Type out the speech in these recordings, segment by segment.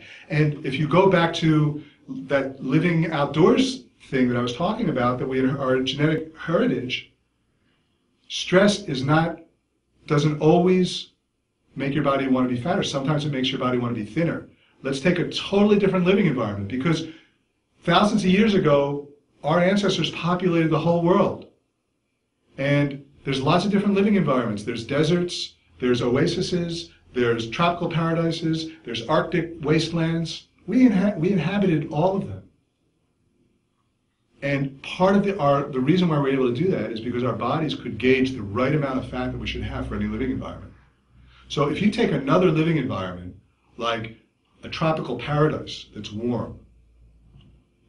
fat. And if you go back to that living outdoors thing that I was talking about, that we our genetic heritage, stress doesn't always make your body want to be fatter. Sometimes it makes your body want to be thinner. Let's take a totally different living environment, because thousands of years ago, our ancestors populated the whole world. And there's lots of different living environments. There's deserts, there's oases, there's tropical paradises, there's Arctic wastelands. We inhabited all of them. And part of the reason why we're able to do that is because our bodies could gauge the right amount of fat that we should have for any living environment. So if you take another living environment, like a tropical paradise that's warm,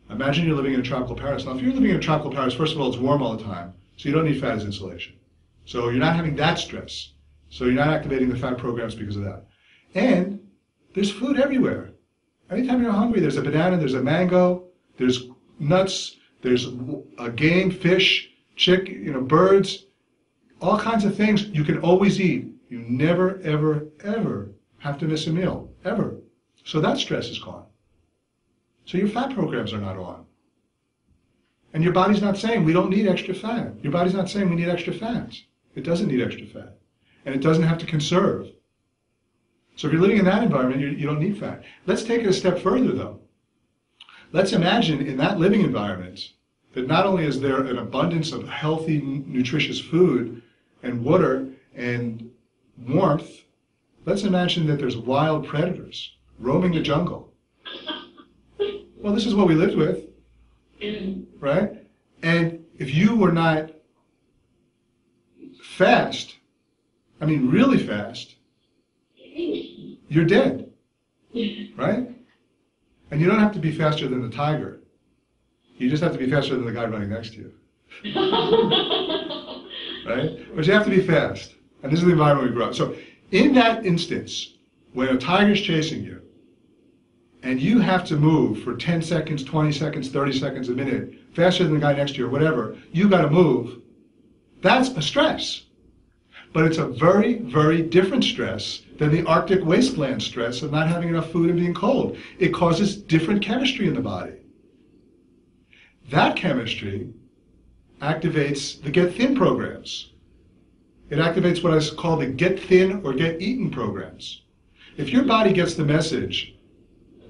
imagine you're living in a tropical paradise. Now, if you're living in a tropical paradise, first of all, it's warm all the time, so you don't need fat as insulation. So you're not having that stress. So you're not activating the fat programs because of that. And there's food everywhere. Anytime you're hungry, there's a banana, there's a mango, there's nuts, there's a game, fish, chicken, birds, all kinds of things you can always eat. You never, ever, ever have to miss a meal, ever. So that stress is gone. So your fat programs are not on. And your body's not saying we don't need extra fat. Your body's not saying we need extra fats. It doesn't need extra fat. And it doesn't have to conserve. So if you're living in that environment, you don't need fat. Let's take it a step further, though. Let's imagine in that living environment that not only is there an abundance of healthy, nutritious food and water and warmth, let's imagine that there's wild predators roaming the jungle. Well, this is what we lived with, right? And if you were not fast, I mean really fast, you're dead, right? And you don't have to be faster than the tiger. You just have to be faster than the guy running next to you. Right? But you have to be fast. And this is the environment we grew up. So in that instance, when a tiger's chasing you, and you have to move for 10 seconds, 20 seconds, 30 seconds, a minute, faster than the guy next to you or whatever, you got to move, that's a stress. But it's a very, very different stress than the Arctic wasteland stress of not having enough food and being cold. It causes different chemistry in the body. That chemistry activates the get thin programs. It activates what I call the get thin or get eaten programs. If your body gets the message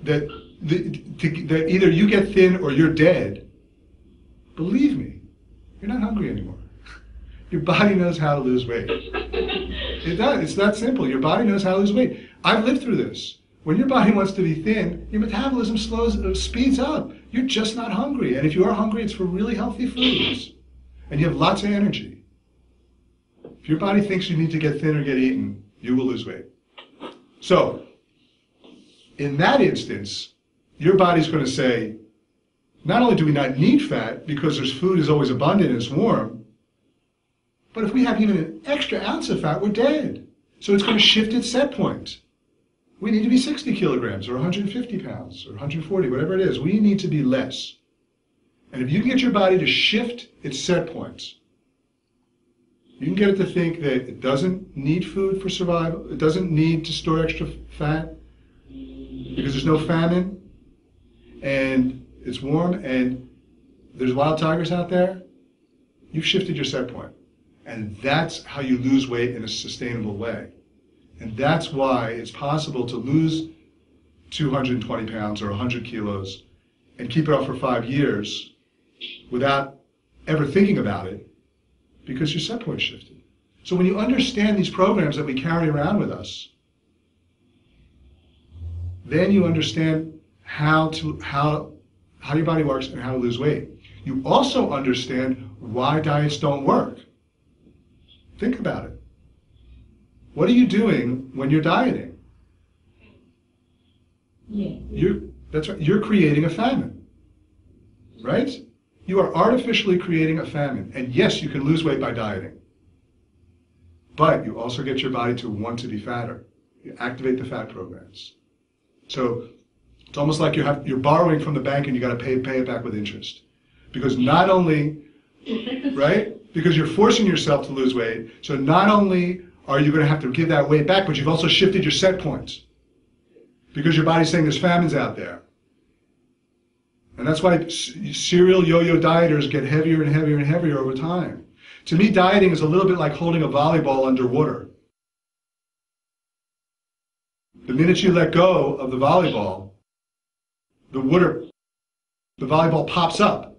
that either you get thin or you're dead, believe me, you're not hungry anymore. Your body knows how to lose weight. It does. It's that simple. Your body knows how to lose weight. I've lived through this. When your body wants to be thin, your metabolism speeds up. You're just not hungry. And if you are hungry, it's for really healthy foods. And you have lots of energy. If your body thinks you need to get thin or get eaten, you will lose weight. So, in that instance, your body's going to say, not only do we not need fat because food is always abundant and it's warm, but if we have even an extra ounce of fat, we're dead. So it's going to shift its set point. We need to be 60 kilograms or 150 pounds or 140, whatever it is. We need to be less. And if you can get your body to shift its set points, you can get it to think that it doesn't need food for survival, it doesn't need to store extra fat because there's no famine and it's warm and there's wild tigers out there, you've shifted your set point. And that's how you lose weight in a sustainable way. And that's why it's possible to lose 220 pounds or 100 kilos and keep it off for 5 years without ever thinking about it because your set point shifted. So when you understand these programs that we carry around with us, then you understand how your body works and how to lose weight. You also understand why diets don't work. Think about it. What are you doing when you're dieting? Yeah. That's right. You're creating a famine, right? You are artificially creating a famine. And yes, you can lose weight by dieting. But you also get your body to want to be fatter. You activate the fat programs. So it's almost like you're borrowing from the bank and you got to pay it back with interest. Because not only, right? Because you're forcing yourself to lose weight, so not only are you going to have to give that weight back, but you've also shifted your set points. because your body's saying there's famines out there. And that's why serial yo-yo dieters get heavier and heavier and heavier over time. To me, dieting is a little bit like holding a volleyball underwater. The minute you let go of the volleyball, the volleyball pops up.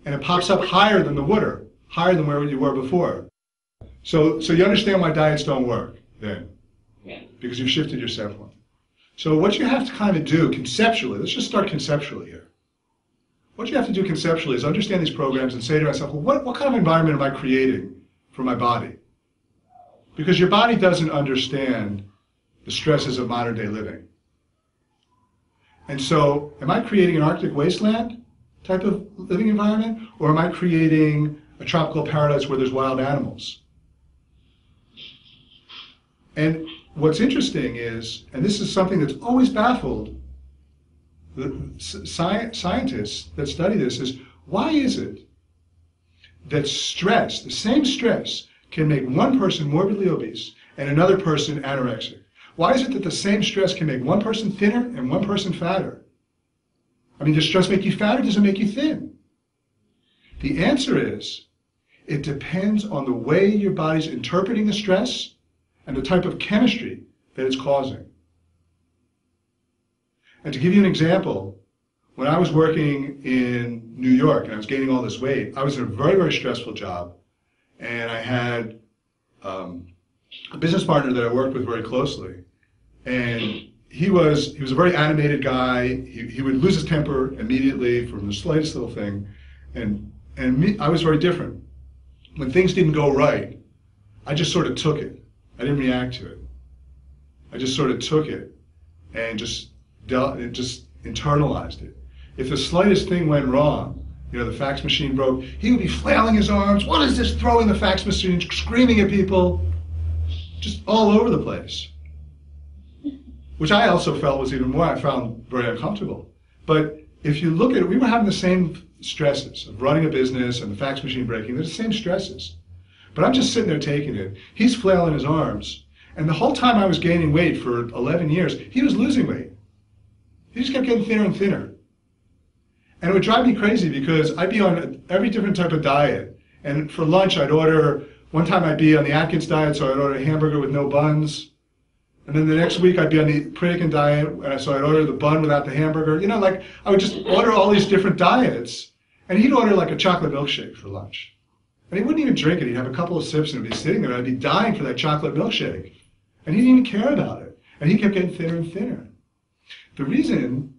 And it pops up higher than the water, higher than where you were before. So you understand why diets don't work then. Yeah. Because you've shifted yourself on. So what you have to kind of do conceptually, let's just start conceptually here. What you have to do conceptually is understand these programs and say to myself, well, what kind of environment am I creating for my body? Because your body doesn't understand the stresses of modern day living. And so, am I creating an Arctic wasteland type of living environment, or am I creating a tropical paradise where there's wild animals? And what's interesting is, and this is something that's always baffled the scientists that study this, is why is it that stress, the same stress, can make one person morbidly obese and another person anorexic? Why is it that the same stress can make one person thinner and one person fatter? I mean, does stress make you fat or does it make you thin? The answer is, it depends on the way your body's interpreting the stress and the type of chemistry that it's causing. And to give you an example, when I was working in New York and I was gaining all this weight, I was in a very, very stressful job. And I had a business partner that I worked with very closely. And he was a very animated guy. He would lose his temper immediately from the slightest little thing. And me, I was very different. When things didn't go right, I just sort of took it. I didn't react to it. I just sort of took it and just internalized it. If the slightest thing went wrong, you know, the fax machine broke, he would be flailing his arms, what is this, throwing the fax machine, screaming at people, just all over the place. Which I also felt was even more, I found very uncomfortable. But if you look at it, we were having the same stresses of running a business and the fax machine breaking. They're the same stresses. But I'm just sitting there taking it. He's flailing his arms. And the whole time I was gaining weight for 11 years, he was losing weight. He just kept getting thinner and thinner. And it would drive me crazy because I'd be on every different type of diet. And for lunch, I'd order, one time I'd be on the Atkins diet, so I'd order a hamburger with no buns. And then the next week I'd be on the Pritikin diet, and so I'd order the bun without the hamburger. You know, like I would just order all these different diets. And he'd order like a chocolate milkshake for lunch. And he wouldn't even drink it. He'd have a couple of sips and he'd be sitting there. And I'd be dying for that chocolate milkshake. And he didn't even care about it. And he kept getting thinner and thinner. The reason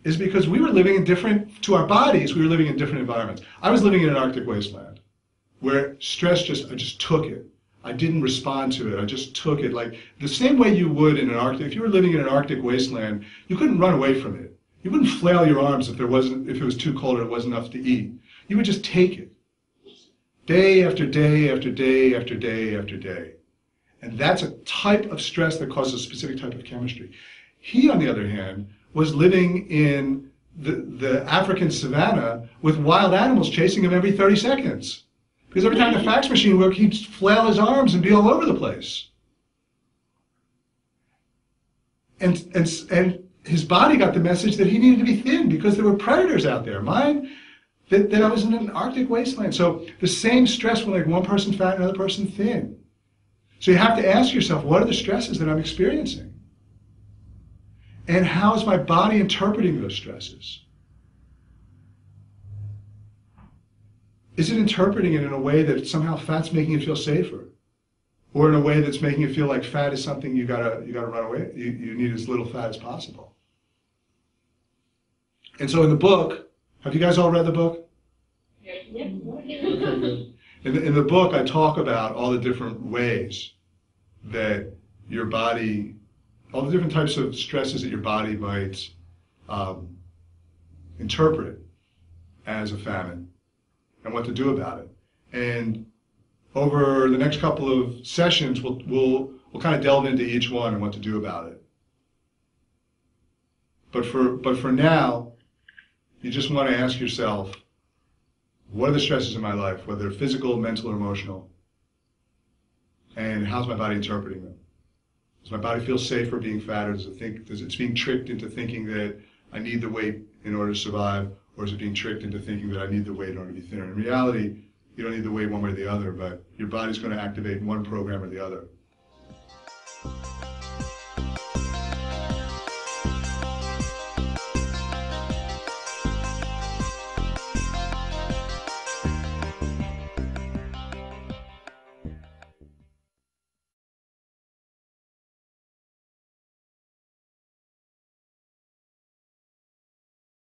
is because we were living in different, to our bodies, we were living in different environments. I was living in an Arctic wasteland where stress I just took it. I didn't respond to it. I just took it. Like the same way you would in an Arctic, if you were living in an Arctic wasteland, you couldn't run away from it. You wouldn't flail your arms if it was too cold or it wasn't enough to eat. You would just take it. Day after day after day after day after day. And that's a type of stress that causes a specific type of chemistry. He, on the other hand, was living in the African savannah with wild animals chasing him every 30 seconds. Because every time the fax machine worked, he'd flail his arms and be all over the place. And his body got the message that he needed to be thin because there were predators out there. Mine, that I was in an Arctic wasteland. So the same stress will make one person fat and another person thin. So you have to ask yourself, what are the stresses that I'm experiencing? And how is my body interpreting those stresses? Is it interpreting it in a way that somehow fat's making it feel safer? Or in a way that's making it feel like fat is something you gotta run away, you need as little fat as possible? And so in the book, have you guys all read the book? Yeah. Okay, good. In the book, I talk about all the different ways that your body, all the different types of stresses that your body might interpret as a famine and what to do about it. And over the next couple of sessions, we'll kind of delve into each one and what to do about it. But for now, you just want to ask yourself, what are the stresses in my life, whether physical, mental, or emotional? And how's my body interpreting them? Does my body feel safer being fat, or does it's being tricked into thinking that I need the weight in order to survive, or is it being tricked into thinking that I need the weight in order to be thinner? In reality, you don't need the weight one way or the other, but your body's going to activate one program or the other.